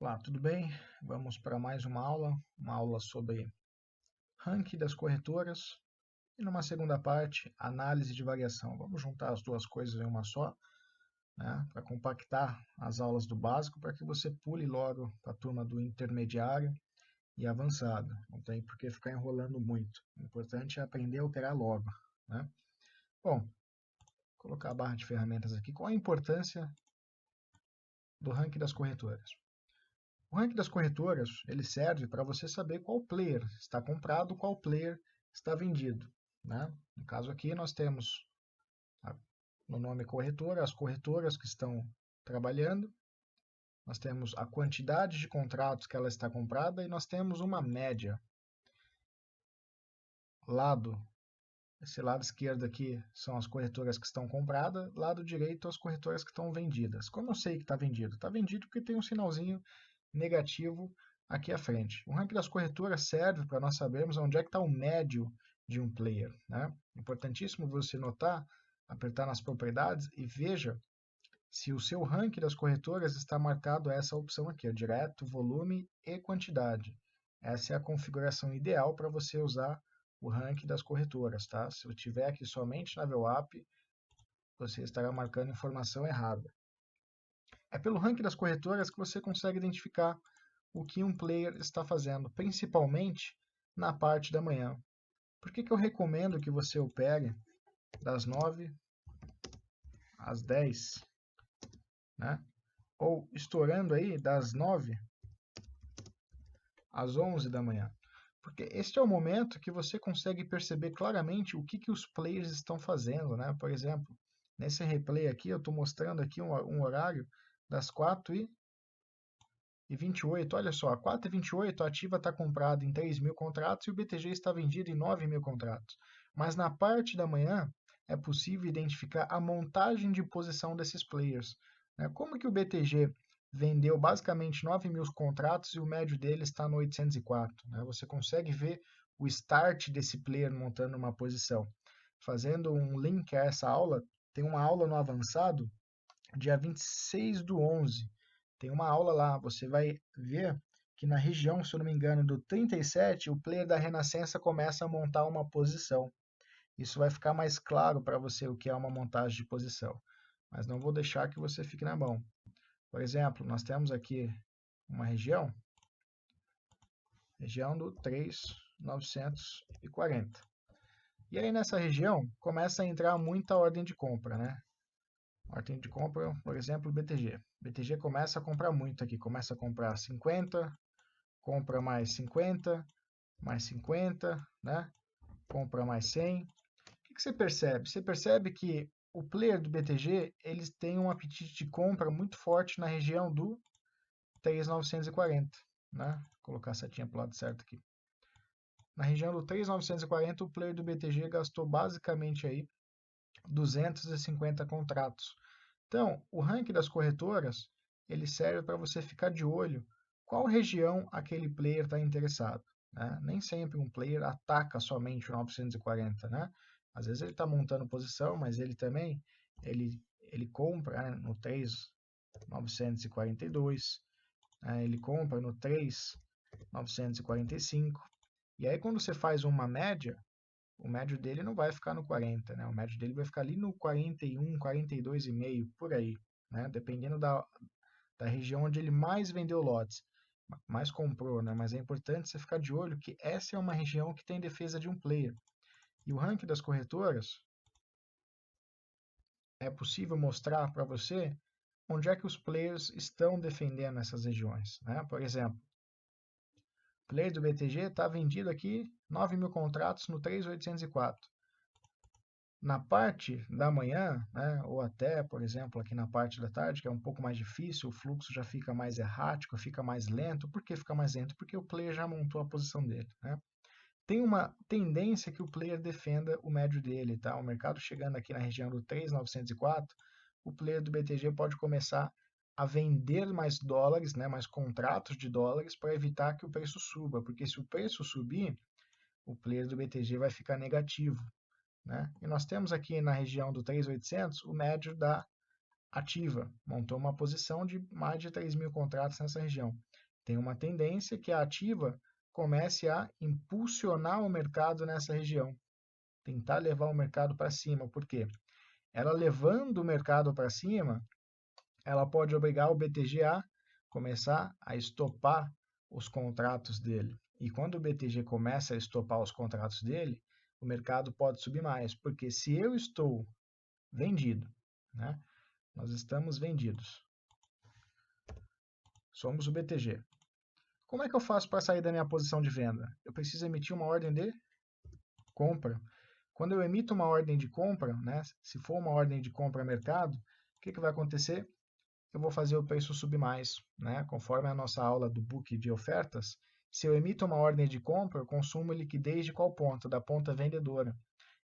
Olá, tudo bem? Vamos para mais uma aula sobre ranking das corretoras e numa segunda parte, análise de variação. Vamos juntar as duas coisas em uma só, né, para compactar as aulas do básico para que você pule logo para a turma do intermediário e avançado. Não tem por que ficar enrolando muito. O importante é aprender a operar logo, né? Bom, vou colocar a barra de ferramentas aqui. Qual a importância do ranking das corretoras? O ranking das corretoras ele serve para você saber qual player está comprado, qual player está vendido, né? No caso aqui nós temos no nome corretora as corretoras que estão trabalhando, nós temos a quantidade de contratos que ela está comprada e nós temos uma média. Esse lado esquerdo aqui são as corretoras que estão compradas, lado direito as corretoras que estão vendidas. Como eu sei que está vendido? Está vendido porque tem um sinalzinho negativo aqui à frente. O ranking das corretoras serve para nós sabermos onde é que está o médio de um player, né? Importantíssimo você notar, apertar nas propriedades e veja se o seu ranking das corretoras está marcado a essa opção aqui, direto, volume e quantidade. Essa é a configuração ideal para você usar o ranking das corretoras, tá? Se eu tiver aqui somente na VWAP, você estará marcando informação errada. É pelo ranking das corretoras que você consegue identificar o que um player está fazendo, principalmente na parte da manhã. Por que eu recomendo que você opere das 9 às 10, né? Ou estourando aí das 9 às 11 da manhã? Porque este é o momento que você consegue perceber claramente o que os players estão fazendo, né? Por exemplo, nesse replay aqui, eu estou mostrando aqui um horário das 4h28. Olha só, a 4h28 a ativa está comprada em 3.000 contratos e o BTG está vendido em 9.000 contratos. Mas na parte da manhã é possível identificar a montagem de posição desses players, né? Como que o BTG vendeu basicamente 9.000 contratos e o médio dele está no 804, né? Você consegue ver o start desse player montando uma posição. Fazendo um link a essa aula, tem uma aula no avançado, dia 26/11. Tem uma aula lá, você vai ver que na região, se eu não me engano, do 37, o player da Renascença começa a montar uma posição. Isso vai ficar mais claro para você o que é uma montagem de posição. Mas não vou deixar que você fique na mão. Por exemplo, nós temos aqui uma região do 3.940. E aí nessa região começa a entrar muita ordem de compra, né? Ordem de compra, por exemplo, BTG. BTG começa a comprar muito aqui, começa a comprar 50, compra mais 50, mais 50, né? Compra mais 100. O que você percebe? Você percebe que o player do BTG, eles têm um apetite de compra muito forte na região do 3.940, né? Vou colocar a setinha para o lado certo aqui. Na região do 3.940, o player do BTG gastou basicamente aí 250 contratos. Então, o ranking das corretoras, ele serve para você ficar de olho qual região aquele player está interessado, né? Nem sempre um player ataca somente o 940, né? Às vezes ele está montando posição, mas ele também ele compra, né, no 3.942, né? Ele compra no 3.945. E aí quando você faz uma média, o médio dele não vai ficar no 40, né? O médio dele vai ficar ali no 41, 42,5, por aí, né? Dependendo da região onde ele mais vendeu lotes, mais comprou, né? Mas é importante você ficar de olho que essa é uma região que tem defesa de um player. E o ranking das corretoras é possível mostrar para você onde é que os players estão defendendo essas regiões, né? Por exemplo, o player do BTG está vendido aqui 9.000 contratos no 3.804. Na parte da manhã, né, ou até, por exemplo, aqui na parte da tarde, que é um pouco mais difícil, o fluxo já fica mais errático, fica mais lento. Por que fica mais lento? Porque o player já montou a posição dele, né? Tem uma tendência que o player defenda o médio dele, tá? O mercado chegando aqui na região do 3.904, o player do BTG pode começar a vender mais dólares, né, mais contratos de dólares para evitar que o preço suba, porque se o preço subir, o player do BTG vai ficar negativo, né? E nós temos aqui na região do 3.800 o médio da ativa, montou uma posição de mais de 3.000 contratos nessa região. tem uma tendência que a ativa comece a impulsionar o mercado nessa região, tentar levar o mercado para cima. Por quê? Ela levando o mercado para cima, ela pode obrigar o BTG a começar a estopar os contratos dele. E quando o BTG começa a estopar os contratos dele, o mercado pode subir mais, porque se eu estou vendido, né? Nós estamos vendidos. Somos o BTG. Como é que eu faço para sair da minha posição de venda? Eu preciso emitir uma ordem de compra. Quando eu emito uma ordem de compra, né, se for uma ordem de compra a mercado, o que vai acontecer? Eu vou fazer o preço subir mais, né? Conforme a nossa aula do book de ofertas, se eu emito uma ordem de compra, eu consumo liquidez de qual ponta? Da ponta vendedora.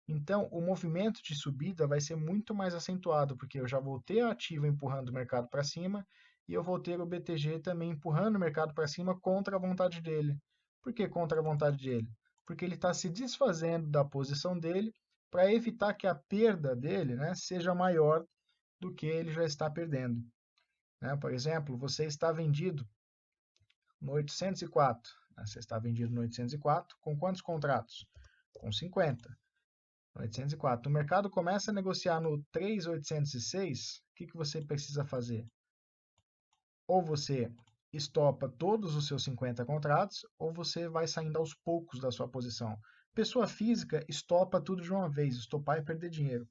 Então, o movimento de subida vai ser muito mais acentuado, porque eu já vou ter a ativa empurrando o mercado para cima e eu vou ter o BTG também empurrando o mercado para cima contra a vontade dele. Por que contra a vontade dele? Porque ele está se desfazendo da posição dele para evitar que a perda dele, né, seja maior do que ele já está perdendo. Né? Por exemplo, você está vendido no 804. Né? Você está vendido no 804 com quantos contratos? Com 50. 804. O mercado começa a negociar no 3.806, o que você precisa fazer? Ou você estopa todos os seus 50 contratos, ou você vai saindo aos poucos da sua posição. Pessoa física estopa tudo de uma vez, estopar e perder dinheiro.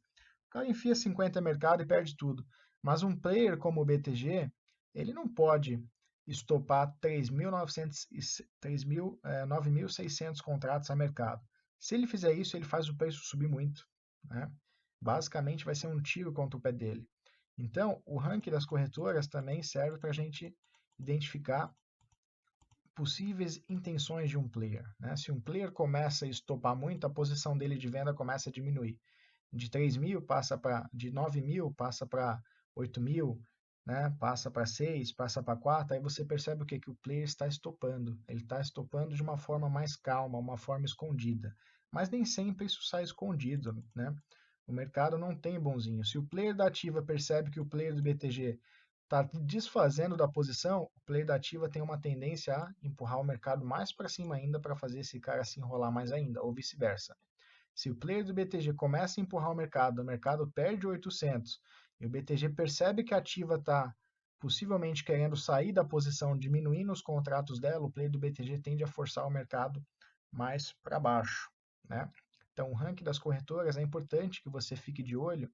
O cara enfia 50 no mercado e perde tudo. Mas um player como o BTG, ele não pode estopar 9.600 contratos a mercado. Se ele fizer isso, ele faz o preço subir muito. Né? Basicamente, vai ser um tiro contra o pé dele. Então, o ranking das corretoras também serve para a gente identificar possíveis intenções de um player. Né? Se um player começa a estopar muito, a posição dele de venda começa a diminuir. De 3.000 passa para, de 9.000 passa para 8.000, né? Passa para 6, passa para 4, aí você percebe o que? Que o player está estopando. Ele está estopando de uma forma mais calma, uma forma escondida. Mas nem sempre isso sai escondido, né? O mercado não tem bonzinho. Se o player da ativa percebe que o player do BTG está desfazendo da posição, o player da ativa tem uma tendência a empurrar o mercado mais para cima ainda para fazer esse cara se enrolar mais ainda, ou vice-versa. Se o player do BTG começa a empurrar o mercado perde 800 e o BTG percebe que a ativa está possivelmente querendo sair da posição, diminuindo os contratos dela, o player do BTG tende a forçar o mercado mais para baixo. Né? Então, o ranking das corretoras é importante que você fique de olho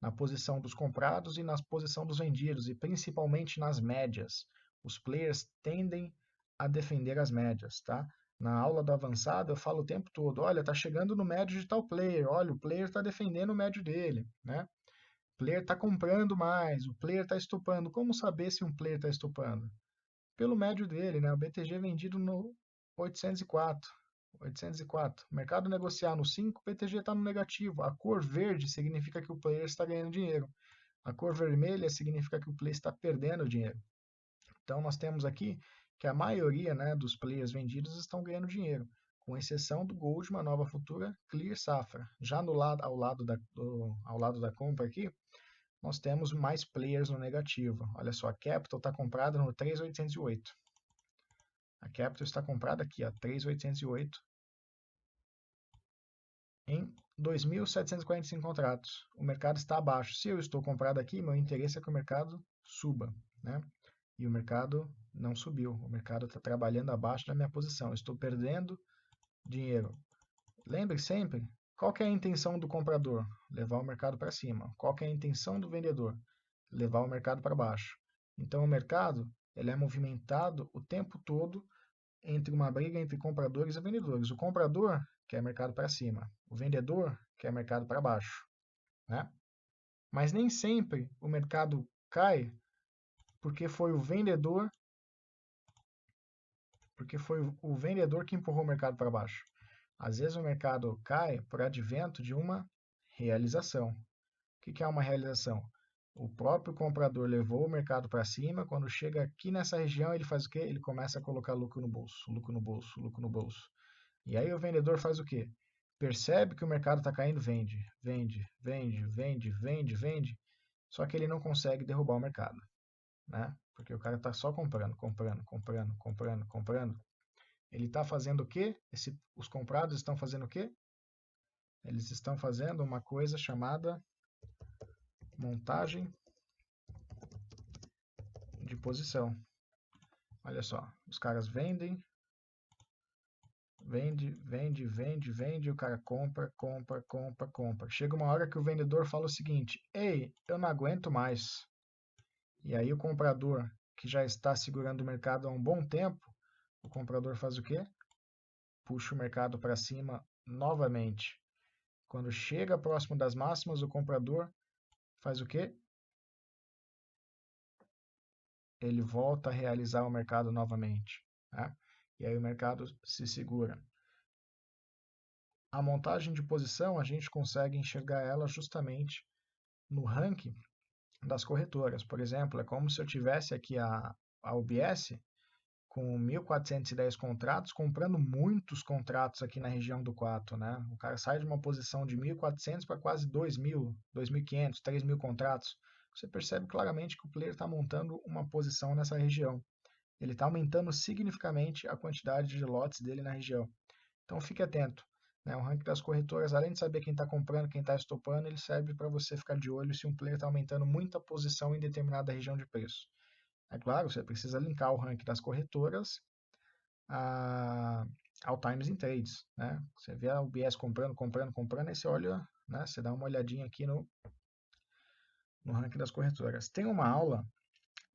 na posição dos comprados e na posição dos vendidos, e principalmente nas médias. Os players tendem a defender as médias, tá? Na aula do avançado eu falo o tempo todo, olha, tá chegando no médio de tal player, olha, o player está defendendo o médio dele, né? O player está comprando mais, o player está estopando. Como saber se um player está estopando? Pelo médio dele, né? O BTG vendido no 804. 804. Mercado negociar no 5, o BTG está no negativo. A cor verde significa que o player está ganhando dinheiro. A cor vermelha significa que o player está perdendo dinheiro. Então, nós temos aqui que a maioria, né, dos players vendidos estão ganhando dinheiro, com exceção do Goldman, Nova Futura, Clear Safra. Já no lado, ao lado da compra aqui, nós temos mais players no negativo. Olha só, a Capital está comprada no 3.808. A Capital está comprada aqui, ó, 3.808 em 2.745 contratos. O mercado está abaixo. Se eu estou comprado aqui, meu interesse é que o mercado suba, né? E o mercado não subiu. O mercado está trabalhando abaixo da minha posição. Eu estou perdendo dinheiro. Lembre sempre, qual que é a intenção do comprador? Levar o mercado para cima. Qual que é a intenção do vendedor? Levar o mercado para baixo. Então, o mercado ele é movimentado o tempo todo entre uma briga entre compradores e vendedores. O comprador quer mercado para cima, o vendedor quer mercado para baixo, né? Mas nem sempre o mercado cai porque foi o vendedor que empurrou o mercado para baixo. Às vezes o mercado cai por advento de uma realização. O que é uma realização? O próprio comprador levou o mercado para cima, quando chega aqui nessa região, ele faz o quê? Ele começa a colocar lucro no bolso, lucro no bolso, lucro no bolso. E aí o vendedor faz o quê? Percebe que o mercado está caindo, vende, vende, vende, vende, vende, vende, só que ele não consegue derrubar o mercado. né? Porque o cara está só comprando, comprando, comprando, comprando, comprando. Ele está fazendo o quê? Os comprados estão fazendo o quê? Eles estão fazendo uma coisa chamada montagem de posição. Olha só, os caras vendem, vende, vende, vende, vende, o cara compra, compra, compra, compra. Chega uma hora que o vendedor fala o seguinte: ei, eu não aguento mais. E aí o comprador, que já está segurando o mercado há um bom tempo, o comprador faz o quê? Puxa o mercado para cima novamente. Quando chega próximo das máximas, o comprador faz o quê? Ele volta a realizar o mercado novamente, né? E aí o mercado se segura. A montagem de posição, a gente consegue enxergar ela justamente no ranking das corretoras. Por exemplo, é como se eu tivesse aqui a UBS com 1.410 contratos, comprando muitos contratos aqui na região do 4, né? O cara sai de uma posição de 1.400 para quase 2.000, 2.500, 3.000 contratos. Você percebe claramente que o player está montando uma posição nessa região. Ele está aumentando significativamente a quantidade de lotes dele na região. Então fique atento. Né? O ranking das corretoras, além de saber quem está comprando, quem está estopando, ele serve para você ficar de olho se um player está aumentando muita posição em determinada região de preço. É claro, você precisa linkar o ranking das corretoras ao Times in Trades. Né? Você vê a UBS comprando, comprando, comprando, aí você olha, né? Você dá uma olhadinha aqui no ranking das corretoras. Tem uma aula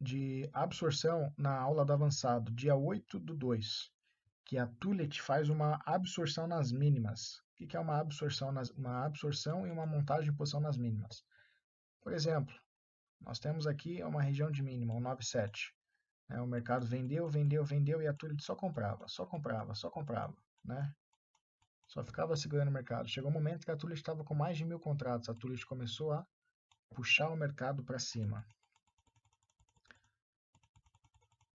de absorção na aula do avançado, dia 8/2, que a Tulet faz uma absorção nas mínimas. O que é uma absorção? Uma absorção e uma montagem de posição nas mínimas. Por exemplo, nós temos aqui uma região de mínima, um 97. Né? O mercado vendeu, vendeu, vendeu e a Tulet só comprava, só comprava, só comprava. Né? Só ficava segurando o mercado. Chegou um momento que a Tulet estava com mais de 1.000 contratos. A Tulet começou a puxar o mercado para cima.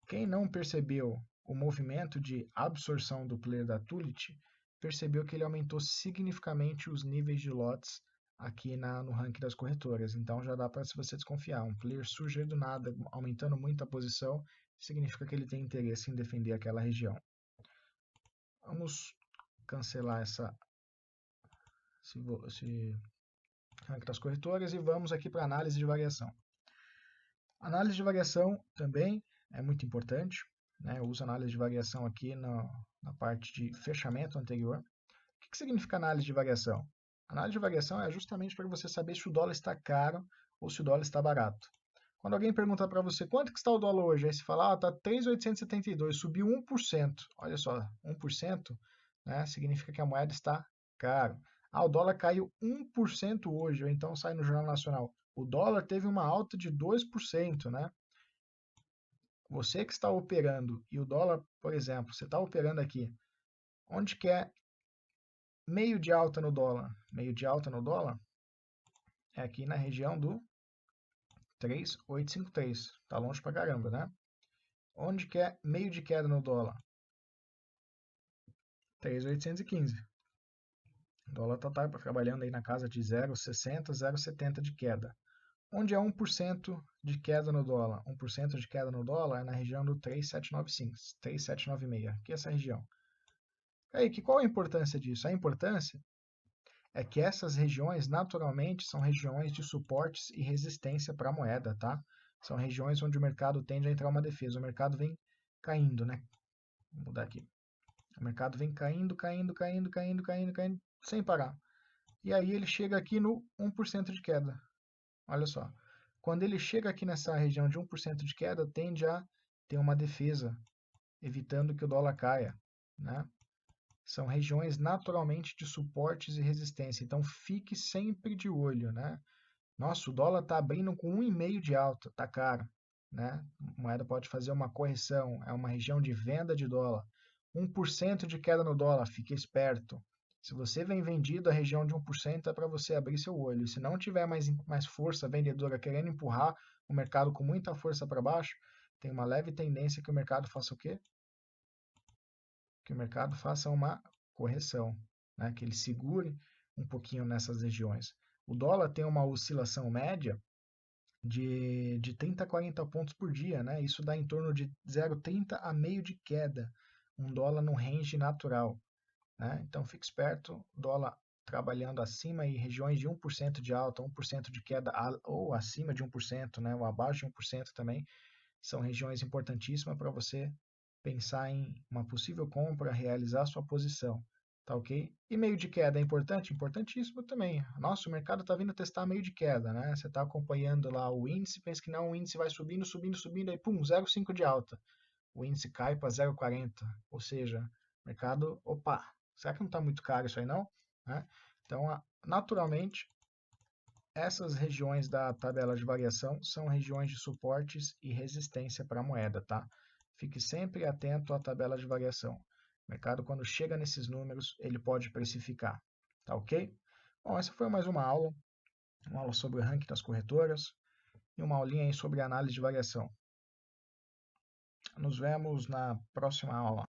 Quem não percebeu o movimento de absorção do player da Tulit, percebeu que ele aumentou significativamente os níveis de lotes aqui no ranking das corretoras. Então já dá para você desconfiar. Um player surgir do nada, aumentando muito a posição, significa que ele tem interesse em defender aquela região. Vamos cancelar esse ranking das corretoras e vamos aqui para análise de variação. Análise de variação também é muito importante. Né? Eu uso análise de variação aqui na parte de fechamento anterior. O que significa análise de variação? Análise de variação é justamente para você saber se o dólar está caro ou se o dólar está barato. Quando alguém pergunta para você quanto que está o dólar hoje, aí você fala, está 3.872, subiu 1%. Olha só, 1%, né, significa que a moeda está cara. O dólar caiu 1% hoje, ou então sai no Jornal Nacional. O dólar teve uma alta de 2%, né? Você que está operando e o dólar, por exemplo, você está operando aqui, onde que é meio de alta no dólar? Meio de alta no dólar é aqui na região do 3.853. Tá longe pra caramba, né? Onde que é meio de queda no dólar? 3.815. O dólar está trabalhando aí na casa de 0,60, 0,70 de queda. Onde é 1% de queda no dólar? 1% de queda no dólar é na região do 3.795, 3.796, que é essa região. E aí, qual a importância disso? A importância é que essas regiões, naturalmente, são regiões de suportes e resistência para a moeda, tá? São regiões onde o mercado tende a entrar uma defesa. O mercado vem caindo, né? Vou mudar aqui. O mercado vem caindo, caindo, caindo, caindo, caindo, caindo, sem parar. E aí ele chega aqui no 1% de queda. Olha só. Quando ele chega aqui nessa região de 1% de queda, tende a ter uma defesa, evitando que o dólar caia, né? São regiões naturalmente de suportes e resistência, então fique sempre de olho, né? Nossa, o dólar está abrindo com 1,5 de alta, tá caro, né? A moeda pode fazer uma correção, é uma região de venda de dólar. 1% de queda no dólar, fique esperto. Se você vem vendido, a região de 1% é para você abrir seu olho. Se não tiver mais força vendedora querendo empurrar o mercado com muita força para baixo, tem uma leve tendência que o mercado faça o quê? Que o mercado faça uma correção, né? Que ele segure um pouquinho nessas regiões. O dólar tem uma oscilação média de 30 a 40 pontos por dia, né? Isso dá em torno de 0,30 a meio de queda, um dólar no range natural, né? Então fique esperto, dólar trabalhando acima em regiões de 1% de alta, 1% de queda ou acima de 1%, né? Ou abaixo de 1% também, são regiões importantíssimas para você pensar em uma possível compra, realizar sua posição, tá ok? E meio de queda é importante? Importantíssimo também. Nossa, o mercado está vindo testar meio de queda, né? Você está acompanhando lá o índice, pensa que não, o índice vai subindo, subindo, subindo, aí pum, 0,5 de alta. O índice cai para 0,40, ou seja, o mercado, opa, será que não está muito caro isso aí não? Né? Então, naturalmente, essas regiões da tabela de variação são regiões de suportes e resistência para a moeda, tá? Fique sempre atento à tabela de variação. O mercado, quando chega nesses números, ele pode precificar, tá ok? Bom, essa foi mais uma aula sobre o ranking das corretoras e uma aulinha aí sobre análise de variação. Nos vemos na próxima aula.